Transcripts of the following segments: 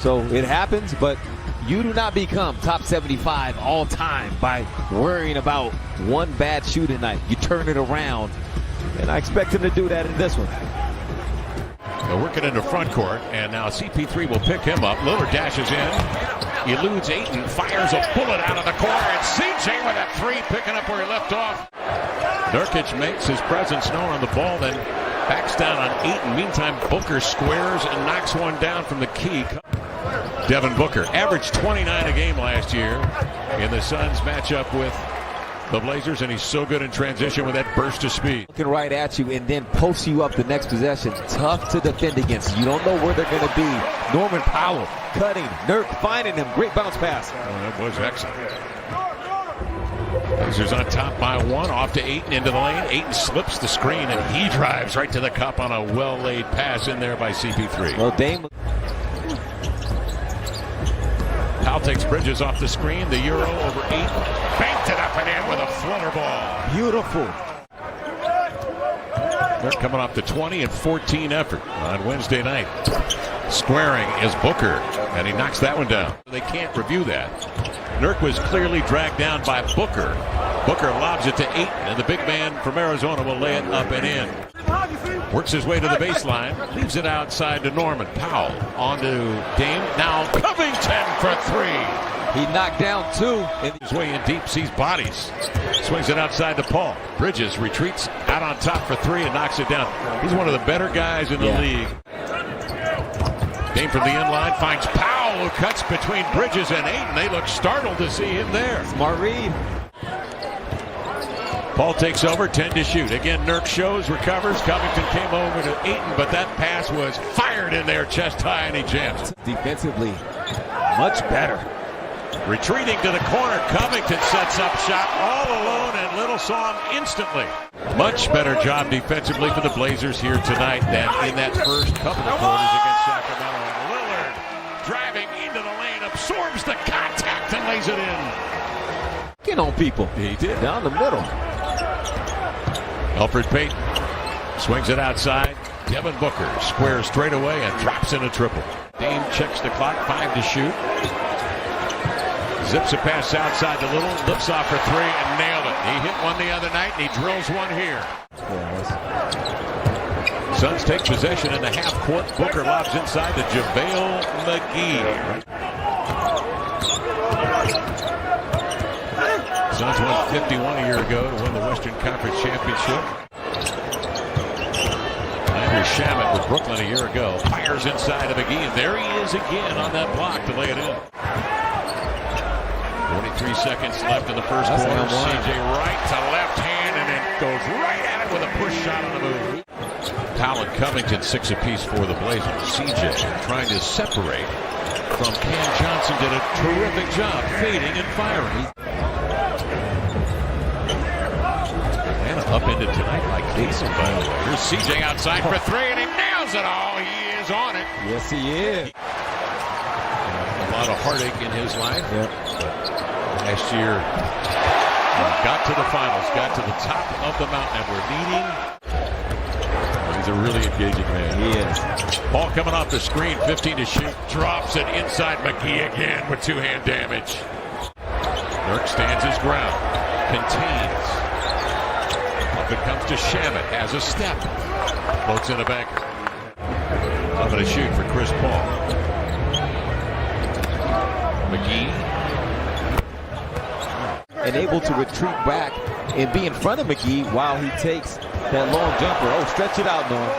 So it happens, but you do not become top 75 all time by worrying about one bad shooting night. You turn it around, and I expect him to do that in this one. They're working into front court, and now CP3 will pick him up. Lillard dashes in, eludes Ayton, fires a bullet out of the corner, and CJ with a three, picking up where he left off. Nurkic makes his presence known on the ball, then backs down on Ayton. Meantime, Booker squares and knocks one down from the key. Devin Booker averaged 29 a game last year in the Suns matchup with the Blazers, and he's so good in transition with that burst of speed. Looking right at you and then post you up the next possession. Tough to defend against. You don't know where they're going to be. Norman Powell cutting. Nurk finding him. Great bounce pass. Oh, that was excellent. Blazers on top by one. Off to Ayton into the lane. Ayton slips the screen and he drives right to the cup on a well-laid pass in there by CP3. Well, Dame. Powell takes Bridges off the screen. The Euro over Ayton. Banked it up and in with a flutter ball. Beautiful. They're coming off the 20 and 14 effort on Wednesday night. Squaring is Booker, and he knocks that one down. They can't review that. Nurk was clearly dragged down by Booker. Booker lobs it to Ayton, and the big man from Arizona will lay it up and in. Works his way to the baseline, leaves it outside to Norman. Powell onto Dame. Now Covington for three. He knocked down two. His way in deep, sees bodies. Swings it outside to Paul. Bridges retreats out on top for three and knocks it down. He's one of the better guys in the league. Dame from the end line finds Powell, who cuts between Bridges and Ayton. They look startled to see him there. Smart read. Paul takes over, 10 to shoot. Again, Nurk shows, recovers. Covington came over to Ayton, but that pass was fired in there chest high, and he jams. Defensively, much better. Retreating to the corner, Covington sets up shot all alone, and Little saw him instantly. Much better job defensively for the Blazers here tonight than in that first couple of quarters against Sacramento. And Lillard driving into the lane, absorbs the contact and lays it in. Get on people. He did. Down the middle. Elfrid Payton swings it outside. Devin Booker squares straight away and drops in a triple. Dame checks the clock, 5 to shoot. Zips a pass outside to Little, lifts off for three and nailed it. He hit one the other night and he drills one here. Suns take possession in the half court. Booker lobs inside to JaVale McGee. Suns won 51 a year ago to win the Western Conference Championship. Landry Shamet with Brooklyn a year ago. Fires inside of McGee, and there he is again on that block to lay it in. 43 seconds left in the first quarter. CJ right to left hand, and it goes right at it with a push shot on the move. Powell and Covington 6 apiece for the Blazers. CJ trying to separate from Cam Johnson. Did a terrific job fading and firing. Up into tonight like Jason, by the way. Here's CJ outside for three, and he nails it all. He is on it. Yes, he is. A lot of heartache in his life. Yep. But last year, got to the finals, got to the top of the mountain, and we're leading. He's a really engaging man. He is. Ball coming off the screen, 15 to shoot. Drops it inside McGee again with two-hand damage. Nurk stands his ground. Contains. It comes to Shamet, has a step. Floats in a banker. I'm going to shoot for Chris Paul. McGee. And able to retreat back and be in front of McGee while he takes that long jumper. Oh, stretch it out, Norm.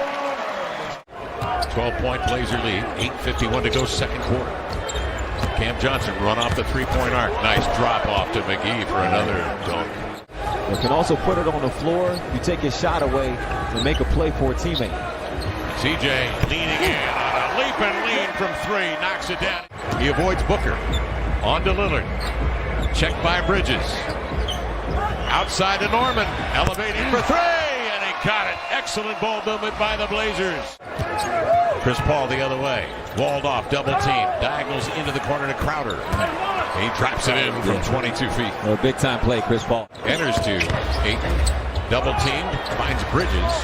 12-point Blazer lead. 8:51 to go, second quarter. Cam Johnson run off the three-point arc. Nice drop off to McGee for another dunk. You can also put it on the floor. You take his shot away to make a play for a teammate. CJ leaning in on a leap and lean from three. Knocks it down. He avoids Booker. On to Lillard. Checked by Bridges. Outside to Norman. Elevating for three. And he got it. Excellent ball movement by the Blazers. Chris Paul the other way. Walled off. Double team. Diagonals into the corner to Crowder. He drops it in from 22 feet. A big time play, Chris Paul. Enters to Ayton. Double teamed. Finds Bridges.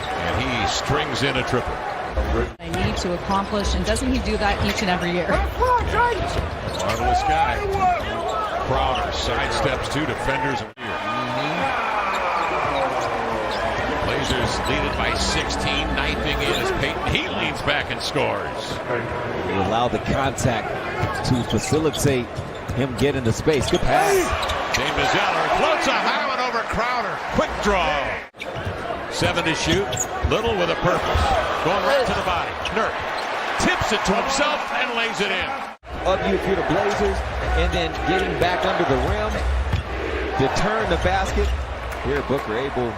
And he strings in a triple. They need to accomplish, and doesn't he do that each and every year? Marvelous guy. Crowder sidesteps two defenders. Blazers lead it by 16, knifing in as Payton. He leans back and scores. He allowed the contact to facilitate him getting the space. Good pass. Dame Zeller floats a high one over Crowder. Quick draw. 7 to shoot. Little with a purpose. Going right to the body. Nurk tips it to himself and lays it in. Up you if you're the Blazers, and then getting back under the rim to turn the basket. Here, Booker able.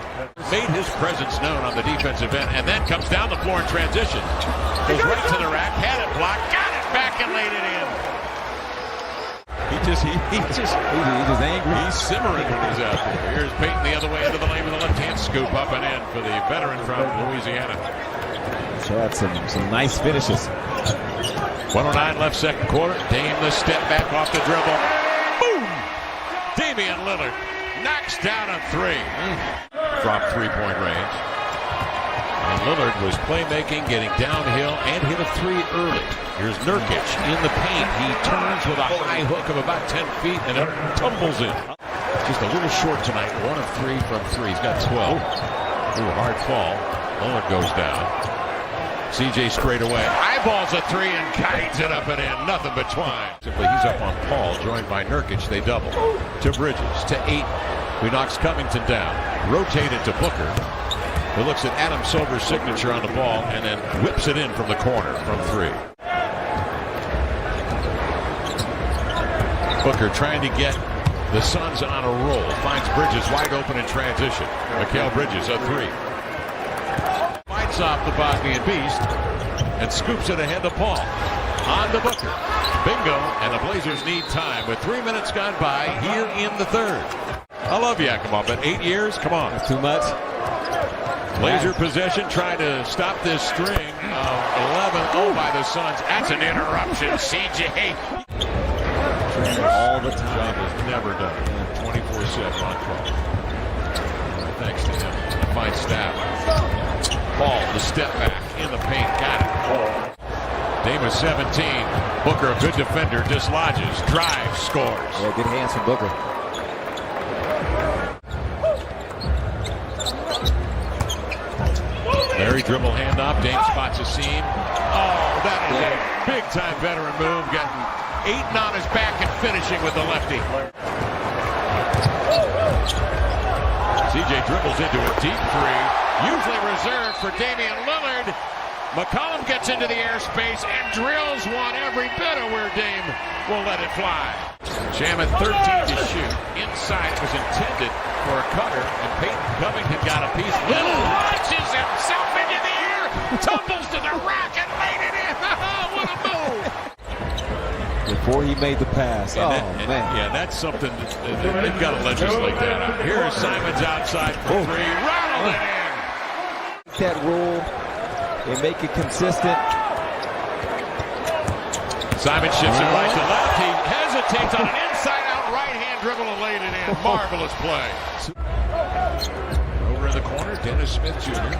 Made his presence known on the defensive end, and then comes down the floor in transition. Goes right to the rack, had it blocked, got it back and laid it in. He's just angry. He's simmering when he's out there. Here's Payton the other way into the lane with a left-hand scoop up and in for the veteran from Louisiana. So that's some nice finishes. 109 left, second quarter. Dame the step back off the dribble. Boom! Damian Lillard knocks down a three from three-point range. And Lillard was playmaking, getting downhill, and hit a three early. Here's Nurkic in the paint. He turns with a high hook of about 10 feet and it tumbles in. Just a little short tonight. 1 of 3 from 3. He's got 12. Ooh, hard fall. Lillard goes down. CJ straight away. Eyeballs a three and guides it up and in. Nothing but twine. He's up on Paul, joined by Nurkic. They double. To Bridges. To Ayton, who knocks Covington down. Rotated to Booker, who looks at Adam Silver's signature on the ball and then whips it in from the corner from 3. Booker trying to get the Suns on a roll. Finds Bridges wide open in transition. Mikal Bridges, a 3. Fights off the Bosnian Beast and scoops it ahead to Paul. On to Booker. Bingo, and the Blazers need time with 3 minutes gone by here in the third. I love Yakima, but 8 years? Come on. That's too much. Blazer possession, trying to stop this string of 11-0 by the Suns. That's an interruption, CJ. All the time. Job is never done. 24/7 on call. Thanks to him. Fine snap. Paul, the step back in the paint. Got it. Dame is 17. Booker, a good defender, dislodges, drives, scores. Yeah, good hands from Booker. Larry dribble handoff. Dame spots a seam. Oh, that is a big-time veteran move. Getting Ayton on his back and finishing with the lefty. CJ dribbles into a deep three, usually reserved for Damian Lillard. McCollum gets into the airspace and drills one every bit of where Dame will let it fly. Shamet 13 to shoot. Inside it was intended for a cutter, and Payton Covington got a piece. Lillard launches himself into the air, tumbles to the rack and laid it in. What a move! Before he made the pass. Man. Yeah, that's something they've got to legislate that out. Here is Simons outside for 3. Rattle it in. That rule and make it consistent. Simon shifts it right to left. He hesitates on an inside-out right-hand dribble and laid it in. Marvelous play. Over in the corner, Dennis Smith Jr.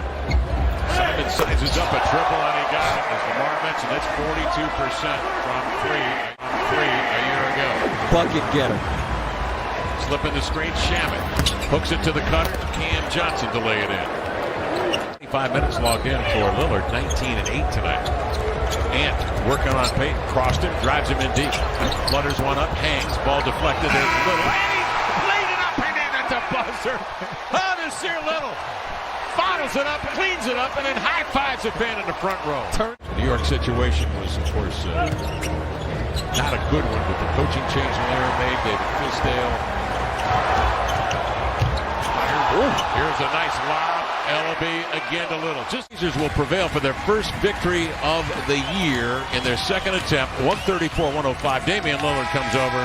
Simon sizes up a triple and he got it. As Lamar mentioned, that's 42% from 3 a year ago. Bucket getter. Slipping the screen, Shamet hooks it to the cutter. Cam Johnson to lay it in. 5 minutes logged in for Lillard, 19 and 8 tonight. Ant working on Payton, crossed him, drives him in deep. Flutters one up, hangs, ball deflected. There's Little. And he laid it up and in at the buzzer. Oh, Nasir Little bottles it up, cleans it up, and then high fives a fan in the front row. The New York situation was, of course, not a good one with the coaching change Larry made. David Fisdale. Here's a nice lob. Ellaby again to Little. Blazers will prevail for their first victory of the year in their second attempt. 134-105. Damian Lillard comes over.